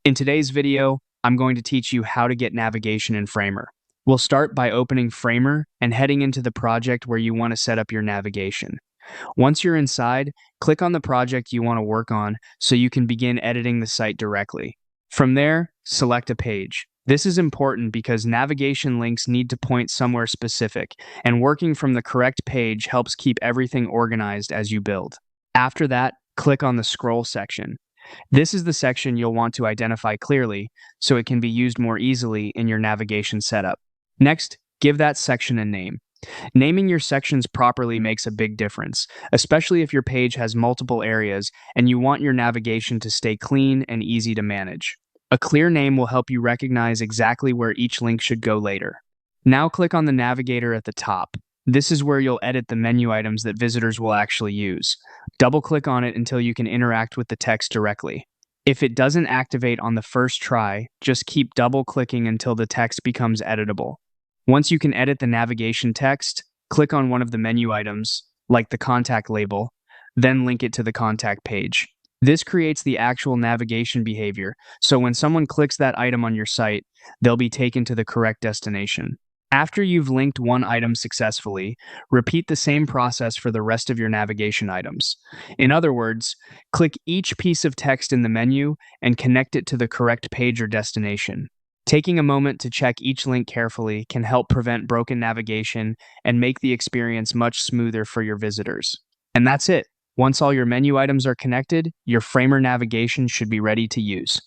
In today's video, I'm going to teach you how to get navigation in Framer. We'll start by opening Framer and heading into the project where you want to set up your navigation. Once you're inside, click on the project you want to work on so you can begin editing the site directly. From there, select a page. This is important because navigation links need to point somewhere specific, and working from the correct page helps keep everything organized as you build. After that, click on the scroll section. This is the section you'll want to identify clearly so it can be used more easily in your navigation setup. Next, give that section a name. Naming your sections properly makes a big difference, especially if your page has multiple areas and you want your navigation to stay clean and easy to manage. A clear name will help you recognize exactly where each link should go later. Now click on the navigator at the top. This is where you'll edit the menu items that visitors will actually use. Double-click on it until you can interact with the text directly. If it doesn't activate on the first try, just keep double-clicking until the text becomes editable. Once you can edit the navigation text, click on one of the menu items, like the contact label, then link it to the contact page. This creates the actual navigation behavior, so when someone clicks that item on your site, they'll be taken to the correct destination. After you've linked one item successfully, repeat the same process for the rest of your navigation items. In other words, click each piece of text in the menu and connect it to the correct page or destination. Taking a moment to check each link carefully can help prevent broken navigation and make the experience much smoother for your visitors. And that's it. Once all your menu items are connected, your Framer navigation should be ready to use.